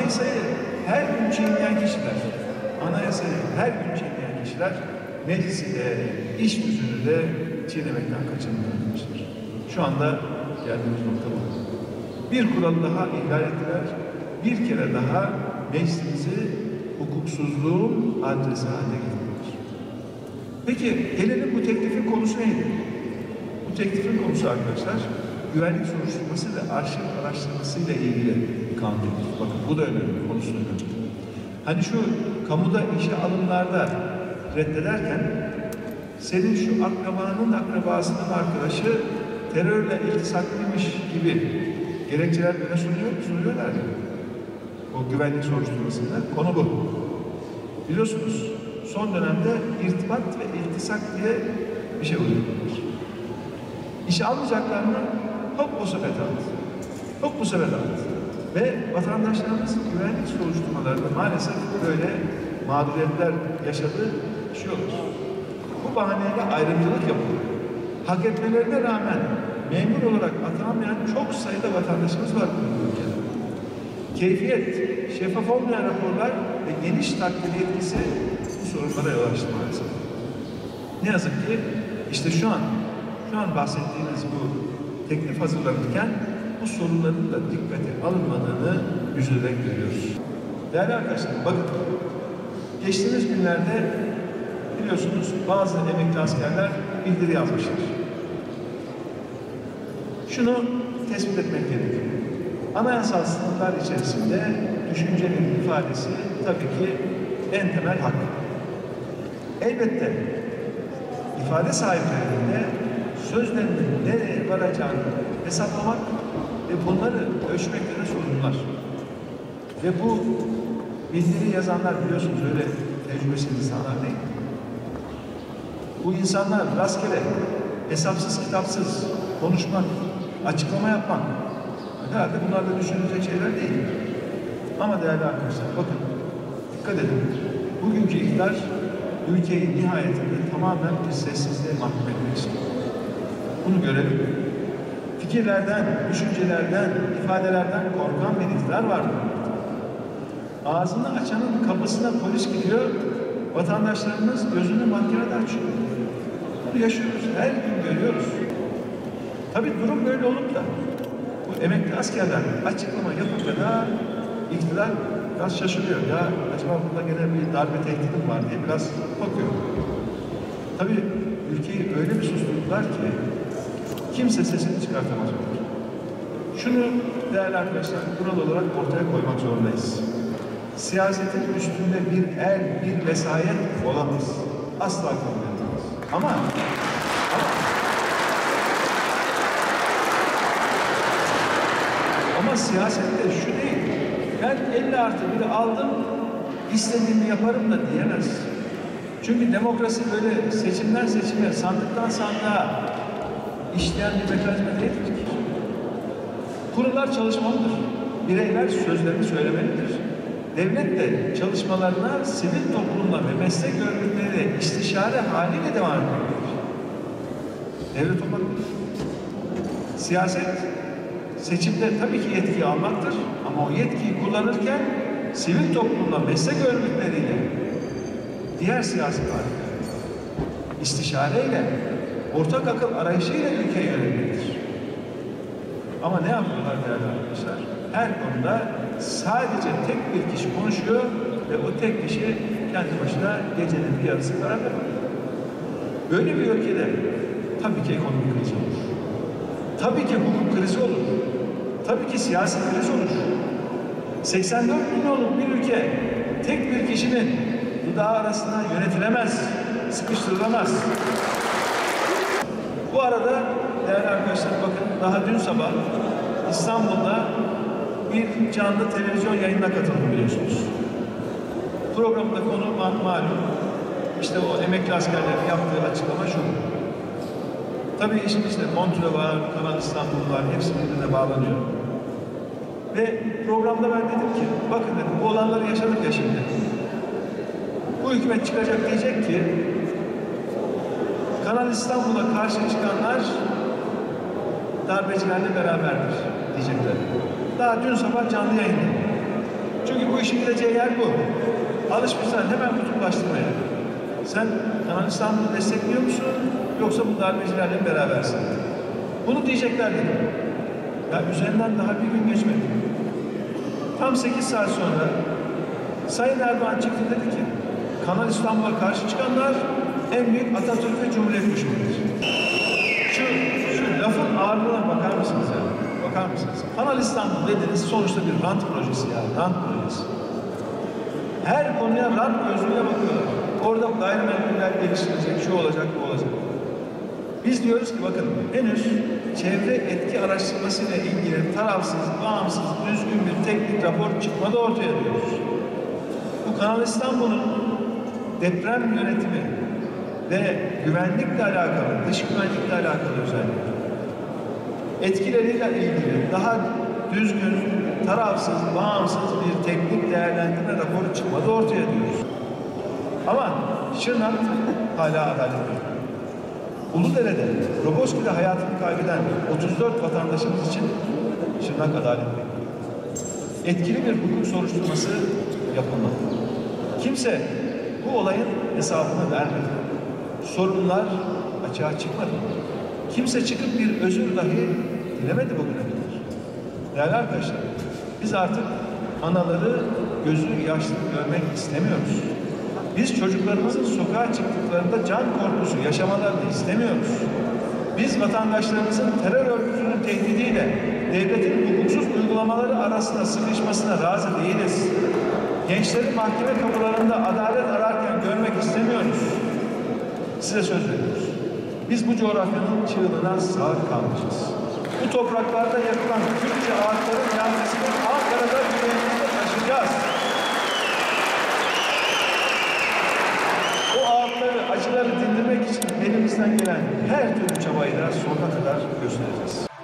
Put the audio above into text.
anayasayı her gün çiğneyen kişiler, anayasayı her gün çiğneyen kişiler meclisi de, iş düzünü de çiğnemekten kaçınmıyorlar. Şu anda geldiğimiz nokta bu. Bir kuralı daha ihlal ettiler, bir kere daha meclisimizi hukuksuzluğun adresi haline getirdiler. Peki gelelim bu teklifin konusu neydi? Bu teklifin konusu arkadaşlar, güvenlik soruşturması ve arşiv araştırmasıyla ilgili kanun teklifi. Bakın bu da önemli, konusu önemli. Hani şu kamuda işe alımlarda reddederken senin şu akrabanın akrabasının arkadaşı terörle iltisaklıymış gibi gerekçeler böyle sunuyorlar ya. O güvenlik soruşturmasında konu bu. Biliyorsunuz son dönemde irtibat ve iltisak diye bir şey uyguluyorlar. İşe almayacaklarını hop bu sefer aldı. Hop bu sefer aldı. Ve vatandaşlarımız güvenlik soruşturmalarında maalesef böyle mağduriyetler yaşadığı düşüyorlar. Bu bahaneyle ayrımcılık yapılıyor. Hak etmelerine rağmen memur olarak atanamayan çok sayıda vatandaşımız var bu ülkede. Keyfiyet, şeffaf olmayan raporlar ve geniş takdir yetkisi bu sorunlara yol açtı maalesef. Ne yazık ki işte şu an bahsettiğimiz bu teklif hazırlanırken bu sorunların da dikkate alınmadığını üzülerek görüyoruz. Değerli arkadaşlar, bakın geçtiğimiz günlerde biliyorsunuz bazı emekli askerler bildiri yazmışlar. Şunu tespit etmek gerekiyor. Anayasal sınırlar içerisinde düşüncenin ifadesi tabii ki en temel hak. Elbette ifade sahiplerinde sözlerinin nereye varacağını hesaplamak ve bunları ölçmekte de sorunlar. Ve bu bildiri yazanlar biliyorsunuz öyle tecrübesiz insanlar değil. Bu insanlar rastgele, hesapsız kitapsız konuşmak, açıklama yapmak herhalde bunlar da düşünülecek şeyler değil. Ama değerli arkadaşlar bakın, dikkat edin. Bugünkü iktidar ülkeyi nihayetinde tamamen bir sessizliğe mahkum etmek istiyor. Bunu görelim. Fikirlerden, düşüncelerden, ifadelerden korkan bir iktidar var mı? Ağzını açanın kapısına polis gidiyor, vatandaşlarımız gözünü mahkemede açıyor. Bunu yaşıyoruz, her gün görüyoruz. Tabii durum böyle olup da bu emekli askerler açıklama yapınca da iktidar biraz şaşırıyor. Ya acaba burada gene bir darbe tehditim var diye biraz bakıyor. Tabii ülkeyi öyle bir susturdular ki kimse sesini çıkartamaz olur. Şunu değerli arkadaşlar kural olarak ortaya koymak zorundayız. Siyasetin üstünde bir el, bir vesayet olamaz. Asla kabul edilemez. Ama siyasette şu değil. Ben 50+1'i aldım, istediğimi yaparım da diyemez. Çünkü demokrasi böyle seçimden seçime, sandıktan sandığa işleyen bir mekanizma değildir ki. Kurullar çalışmalıdır. Bireyler sözlerini söylemelidir. Devlet de çalışmalarına sivil toplumla ve meslek örgütleriyle istişare haliyle devam etmelidir. Devlet olmalıdır. Siyaset seçimde tabii ki yetkiyi almaktır ama o yetkiyi kullanırken sivil toplumla, meslek örgütleriyle, diğer siyasi partiler, istişareyle, ortak akıl arayışıyla ülkeyi yönetmelidir. Ama ne yapıyorlar değerli arkadaşlar? Her konuda sadece tek bir kişi konuşuyor ve o tek kişi kendi başına gecenin bir yarısı karar veriyor. Böyle bir ülkede tabii ki ekonomik kriz olur. Tabii ki hukuk krizi olur. Tabii ki siyasi kriz olur. 84 milyonluk bir ülke tek bir kişinin dudağı arasında yönetilemez, sıkıştırılamaz. Bu arada değerli arkadaşlar bakın daha dün sabah İstanbul'da bir canlı televizyon yayınına katıldım biliyorsunuz. Programda konu malum. İşte o emekli askerlerin yaptığı açıklama şu. Tabii işin işte Montre var, Kanal İstanbul var, hepsi birbirine bağlanıyor. Ve programda ben dedim ki, bakın dedim, bu olanları yaşadık ya şimdi. Bu hükümet çıkacak diyecek ki, Kanal İstanbul'a karşı çıkanlar darbecilerle beraberdir diyecekler. Daha dün sabah canlı yayında. Çünkü bu işin gideceği yer bu. Alışmışlar hemen kutuplaştırmaya. Sen Kanal İstanbul'u destekliyor musun? Yoksa bu darbecilerle berabersin. Bunu diyecekler dedim. Ya üzerinden daha bir gün geçmedi. Tam 8 saat sonra Sayın Erdoğan çıktı dedi ki Kanal İstanbul'a karşı çıkanlar en büyük Atatürk ve Cumhuriyet düşmanıdır. Şu lafın ağırlığına bakar mısınız ya? Bakar mısınız? Kanal İstanbul dediğiniz sonuçta bir rant projesi ya. Rant projesi. Her konuya rant gözüyle bakıyorlar. Orada gayrimenkuller geliştirecek, şu olacak, bu olacak. Biz diyoruz ki bakın henüz çevre etki araştırmasıyla ilgili tarafsız, bağımsız, düzgün bir teknik rapor çıkmadı ortaya diyoruz. Bu Kanal İstanbul'un deprem yönetimi ve güvenlikle alakalı, dış güvenlikle alakalı özellikle etkileriyle ilgili daha düzgün, tarafsız, bağımsız bir teknik değerlendirme raporu çıkmadı ortaya diyoruz. Ama Şırnak hala adalet yok. Uludere'de, Roboski'de hayatını kaybeden 34 vatandaşımız için Şırnak adalet yok. Etkili bir hukuk soruşturması yapılmadı. Kimse bu olayın hesabını vermedi. Sorunlar açığa çıkmadı. Kimse çıkıp bir özür dahi dilemedi bugüne kadar. Değerli arkadaşlar, biz artık anaları gözü yaşlı görmek istemiyoruz. Biz çocuklarımızın sokağa çıktıklarında can korkusu yaşamalarını istemiyoruz. Biz vatandaşlarımızın terör örgütünün tehdidiyle devletin hukuksuz uygulamaları arasında sıkışmasına razı değiliz. Gençleri mahkeme kapılarında adalet ararken görmek istemiyoruz. Size söz veriyoruz. Biz bu coğrafyanın çığlığına sağır kalmışız. Bu topraklarda yapılan Türkçe ağıtların yansısını Ankara'da yüreğimizde taşıyacağız. O ağıtları, acıları dindirmek için elimizden gelen her türlü çabayı da sonuna kadar göstereceğiz.